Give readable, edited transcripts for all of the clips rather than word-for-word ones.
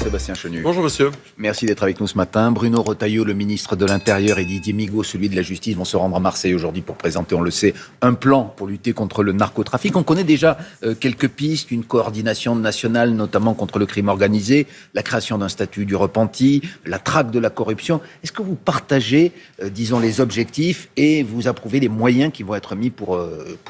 Sébastien Chenu. Bonjour monsieur. Merci d'être avec nous ce matin. Bruno Retailleau, le ministre de l'Intérieur, et Didier Migaud, celui de la Justice, vont se rendre à Marseille aujourd'hui pour présenter, on le sait, un plan pour lutter contre le narcotrafic. On connaît déjà quelques pistes, une coordination nationale, notamment contre le crime organisé, la création d'un statut du repenti, la traque de la corruption. Est-ce que vous partagez, disons, les objectifs et vous approuvez les moyens qui vont être mis pour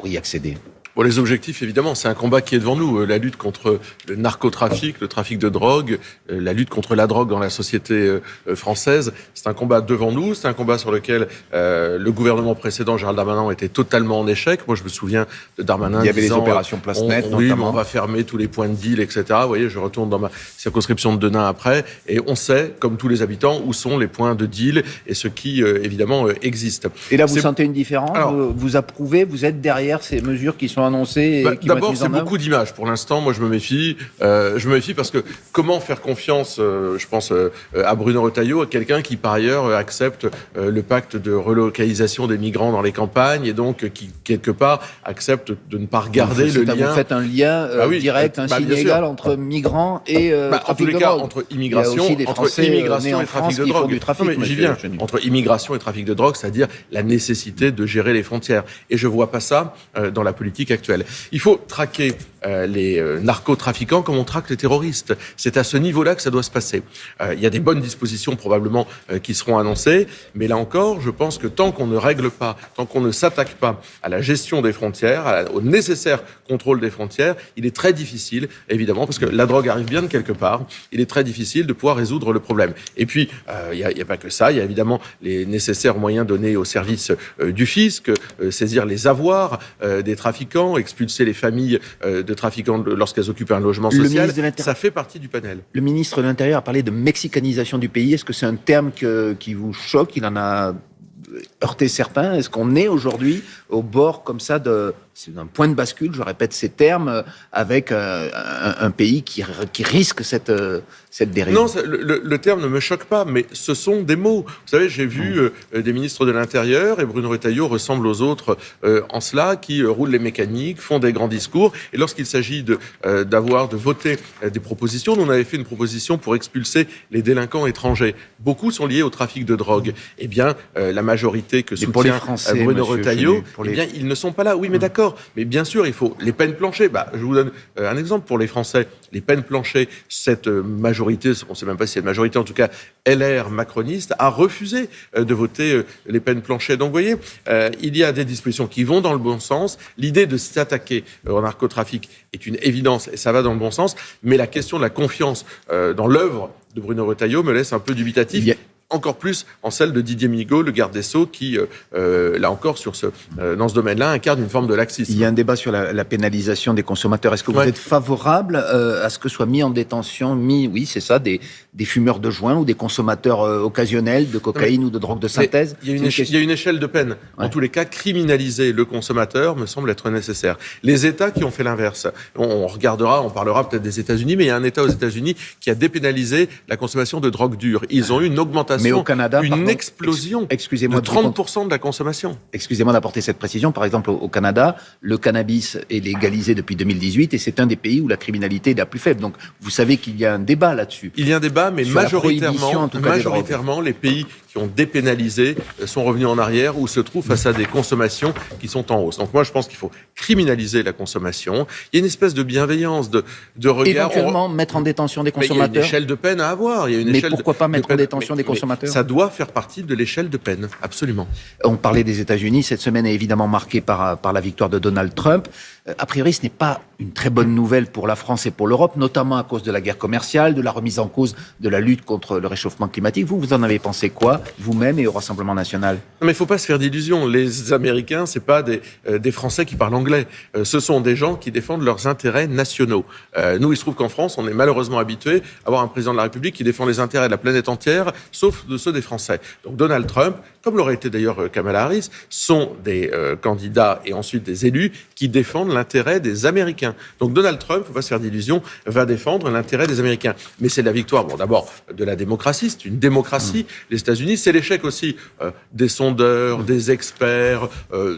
y accéder ? Bon, les objectifs, évidemment, c'est un combat qui est devant nous. La lutte contre le narcotrafic, le trafic de drogue, la lutte contre la drogue dans la société française, c'est un combat devant nous. C'est un combat sur lequel le gouvernement précédent, Gérald Darmanin, était totalement en échec. Moi, je me souviens de Darmanin disant... Il y avait les opérations Place Nette, oui, notamment. on va fermer tous les points de deal, etc. Vous voyez, je retourne dans ma circonscription de Denain après, et on sait, comme tous les habitants, où sont les points de deal et ce qui, évidemment, existe. Et là, vous sentez une différence ? Alors, vous approuvez, vous êtes derrière ces mesures qui sont annoncées et qui d'abord, vont être mises en c'est œuvre ? beaucoup d'images. Pour l'instant, moi, je me méfie. Je me méfie parce que comment faire confiance, je pense, à Bruno Retailleau, à quelqu'un qui, par ailleurs, accepte le pacte de relocalisation des migrants dans les campagnes et donc qui, quelque part, accepte de ne pas regarder le lien. Vous faites un lien direct, un signe égal entre migrants et trafic de drogue. En tous les cas, entre immigration et trafic de drogue. J'y viens. Entre immigration et trafic de drogue, c'est-à-dire la nécessité de gérer les frontières. Et je vois pas ça dans la politique actuelle. Il faut traquer les narcotrafiquants comme on traque les terroristes. C'est à ce niveau-là que ça doit se passer. Il y a des bonnes dispositions probablement qui seront annoncées, mais là encore, je pense que tant qu'on ne règle pas, tant qu'on ne s'attaque pas à la gestion des frontières, au nécessaire contrôle des frontières, il est très difficile, évidemment, parce que la drogue arrive bien de quelque part, il est très difficile de pouvoir résoudre le problème. Et puis, il n'y a pas que ça, il y a évidemment les nécessaires moyens donnés au service du fisc, saisir les avoirs des trafiquants, expulser les familles de trafiquants lorsqu'elles occupent un logement social. Ça fait partie du panel. Le ministre de l'Intérieur a parlé de mexicanisation du pays. Est-ce que c'est un terme qui vous choque ? Il en a heurté certains. Est-ce qu'on est aujourd'hui au bord comme ça c'est un point de bascule, je répète ces termes, avec un pays qui risque cette dérive? Non, le terme ne me choque pas, mais ce sont des mots. Vous savez, j'ai vu des ministres de l'Intérieur, et Bruno Retailleau ressemble aux autres en cela, qui roulent les mécaniques, font des grands discours, et lorsqu'il s'agit de voter des propositions, nous on avait fait une proposition pour expulser les délinquants étrangers. Beaucoup sont liés au trafic de drogue. Eh bien, la majorité que soutient Bruno Retailleau, ils ne sont pas là. Oui, mais d'accord. Mais bien sûr, il faut les peines planchées. Je vous donne un exemple pour les Français. Les peines planchées, cette majorité, on ne sait même pas si c'est une majorité, en tout cas LR macroniste, a refusé de voter les peines planchées. Donc vous voyez, il y a des dispositions qui vont dans le bon sens. L'idée de s'attaquer au narcotrafic est une évidence et ça va dans le bon sens. Mais la question de la confiance dans l'œuvre de Bruno Retailleau me laisse un peu dubitatif. Encore plus en celle de Didier Migaud, le garde des Sceaux, qui, là encore, dans ce domaine-là, incarne une forme de laxisme. Il y a un débat sur la pénalisation des consommateurs. Est-ce que vous êtes favorable à ce que soient mis en détention, oui, c'est ça, des fumeurs de joint ou des consommateurs occasionnels de cocaïne ou de drogue de synthèse? Il y a une échelle de peine. En tous les cas, criminaliser le consommateur me semble être nécessaire. Les États qui ont fait l'inverse, on parlera peut-être des États-Unis, mais il y a un État aux États-Unis qui a dépénalisé la consommation de drogue dure. Ils ont eu une augmentation. Mais au Canada, explosion de 30% de la consommation. Excusez-moi d'apporter cette précision. Par exemple, au Canada, le cannabis est légalisé depuis 2018 et c'est un des pays où la criminalité est la plus faible. Donc, vous savez qu'il y a un débat là-dessus. Il y a un débat, mais majoritairement, les pays qui ont dépénalisé sont revenus en arrière ou se trouvent face à des consommations qui sont en hausse. Donc moi, je pense qu'il faut criminaliser la consommation. Il y a une espèce de bienveillance, de regard. Éventuellement, mettre en détention des consommateurs. Il y a une échelle de peine à avoir. Mais pourquoi pas mettre en détention des consommateurs ? Ça doit faire partie de l'échelle de peine, absolument. On parlait des États-Unis. Cette semaine est évidemment marquée par la victoire de Donald Trump. A priori, ce n'est pas une très bonne nouvelle pour la France et pour l'Europe, notamment à cause de la guerre commerciale, de la remise en cause de la lutte contre le réchauffement climatique. Vous en avez pensé quoi, vous-même et au Rassemblement national ? Mais il ne faut pas se faire d'illusions. Les Américains, ce n'est pas des Français qui parlent anglais. Ce sont des gens qui défendent leurs intérêts nationaux. Nous, il se trouve qu'en France, on est malheureusement habitué à avoir un président de la République qui défend les intérêts de la planète entière, sauf de ceux des Français. Donc Donald Trump, comme l'aurait été d'ailleurs Kamala Harris, sont des candidats et ensuite des élus qui défendent l'intérêt des Américains. Donc Donald Trump, il ne faut pas se faire d'illusions, va défendre l'intérêt des Américains. Mais c'est la victoire, d'abord, de la démocratie, c'est une démocratie, les États-Unis, c'est l'échec aussi des sondeurs, des experts,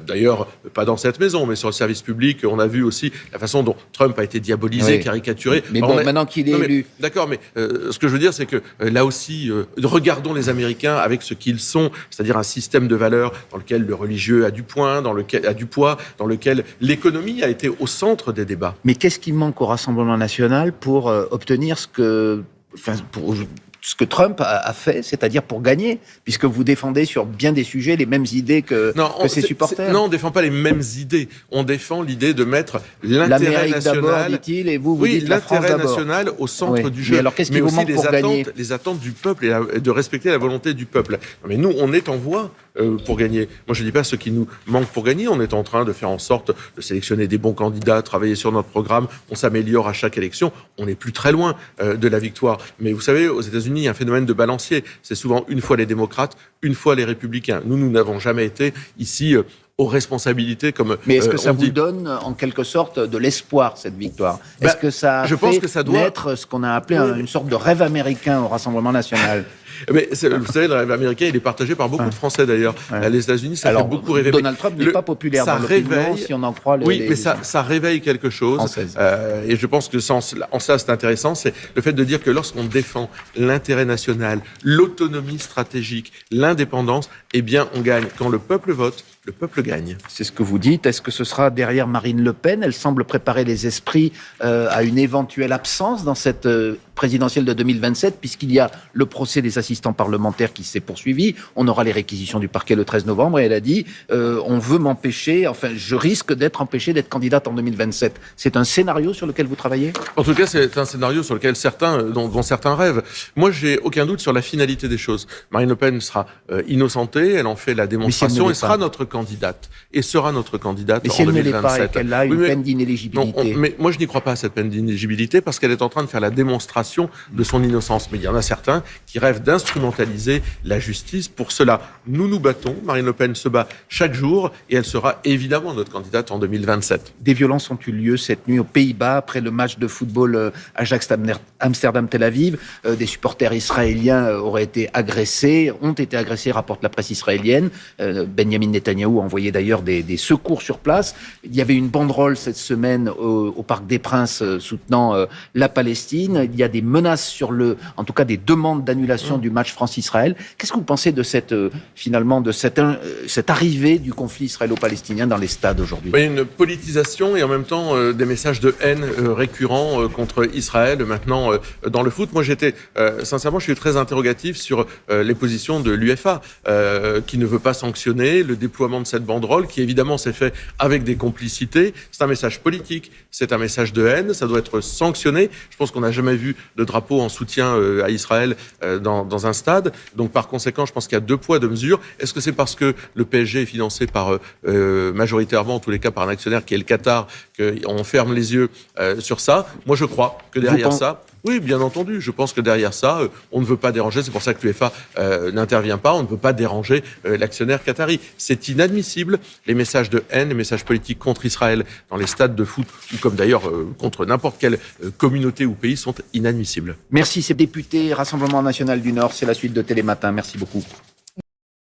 d'ailleurs, pas dans cette maison, mais sur le service public, on a vu aussi la façon dont Trump a été diabolisé, caricaturé. Mais bon, maintenant qu'il est élu... D'accord, mais ce que je veux dire, c'est que là aussi, regardons les Américains avec ce qu'ils sont, c'est-à-dire un système de valeurs dans lequel le religieux a du poids, dans lequel l'économie a été au centre des débats. Mais qu'est-ce qui manque au Rassemblement national pour obtenir ce que Trump a fait, c'est-à-dire pour gagner, puisque vous défendez sur bien des sujets les mêmes idées que ses supporters. Non, on ne défend pas les mêmes idées. On défend l'idée de mettre l'intérêt national... d'abord, dit-il, et vous dites la France l'intérêt d'abord. national au centre du jeu. Mais alors, qu'est-ce qui vous manque pour gagner ? Les attentes du peuple et de respecter la volonté du peuple. Non, mais nous, on est en voie pour gagner. Moi, je ne dis pas ce qui nous manque pour gagner. On est en train de faire en sorte de sélectionner des bons candidats, travailler sur notre programme. On s'améliore à chaque élection. On n'est plus très loin de la victoire. Mais vous savez, aux États-Unis, il y a un phénomène de balancier. C'est souvent une fois les démocrates, une fois les républicains. Nous n'avons jamais été ici aux responsabilités comme Mais est-ce que ça vous donne en quelque sorte de l'espoir, cette victoire ? Est-ce que ça naître ce qu'on a appelé une sorte de rêve américain au Rassemblement national ? Mais vous savez, le rêve américain, il est partagé par beaucoup de Français d'ailleurs. Les États-Unis, ça fait beaucoup rêver. Donald Trump n'est pas populaire dans l'opinion, si on en croit les... Oui, mais ça réveille quelque chose. Et je pense que en ça, c'est intéressant, c'est le fait de dire que lorsqu'on défend l'intérêt national, l'autonomie stratégique, l'indépendance, eh bien, on gagne. Quand le peuple vote, le peuple gagne. C'est ce que vous dites. Est-ce que ce sera derrière Marine Le Pen ? Elle semble préparer les esprits à une éventuelle absence dans cette présidentielle de 2027, puisqu'il y a le procès des assistants parlementaires qui s'est poursuivi. On aura les réquisitions du parquet le 13 novembre et elle a dit on veut m'empêcher, enfin je risque d'être empêché d'être candidate en 2027. C'est un scénario sur lequel vous travaillez ? En tout cas, c'est un scénario sur lequel dont certains rêvent. Moi, j'ai aucun doute sur la finalité des choses. Marine Le Pen sera innocentée, elle en fait la démonstration et sera notre candidate. Et sera notre candidate en 2027. Mais si elle ne l'est pas et qu'elle a une peine d'inéligibilité. Mais moi, je n'y crois pas à cette peine d'inéligibilité parce qu'elle est en train de faire la démonstration de son innocence. Mais il y en a certains qui rêvent d'instrumentaliser la justice pour cela. Nous nous battons. Marine Le Pen se bat chaque jour et elle sera évidemment notre candidate en 2027. Des violences ont eu lieu cette nuit aux Pays-Bas après le match de football Ajax-Amsterdam-Tel Aviv. Des supporters israéliens ont été agressés, rapporte la presse israélienne. Benjamin Netanyahou a envoyé d'ailleurs des secours sur place. Il y avait une banderole cette semaine au Parc des Princes soutenant la Palestine. Il y a des menaces en tout cas des demandes d'annulation du match France-Israël. Qu'est-ce que vous pensez de cette arrivée du conflit israélo-palestinien dans les stades aujourd'hui ? Il y a une politisation et en même temps des messages de haine récurrents contre Israël maintenant dans le foot. Moi, sincèrement, je suis très interrogatif sur les positions de l'UEFA qui ne veut pas sanctionner le déploiement de cette banderole qui évidemment s'est fait avec des complicités. C'est un message politique, c'est un message de haine, ça doit être sanctionné. Je pense qu'on n'a jamais vu de drapeau en soutien à Israël dans un stade. Donc par conséquent, je pense qu'il y a 2 poids, 2 mesures. Est-ce que c'est parce que le PSG est financé par majoritairement, en tous les cas, par un actionnaire qui est le Qatar, qu'on ferme les yeux sur ça ? Moi, je crois que derrière ça... Oui, bien entendu. Je pense que derrière ça, on ne veut pas déranger. C'est pour ça que l'UEFA n'intervient pas. On ne veut pas déranger l'actionnaire qatari. C'est inadmissible. Les messages de haine, les messages politiques contre Israël dans les stades de foot, ou comme d'ailleurs contre n'importe quelle communauté ou pays, sont inadmissibles. Merci, c'est député Rassemblement National du Nord. C'est la suite de Télématin. Merci beaucoup.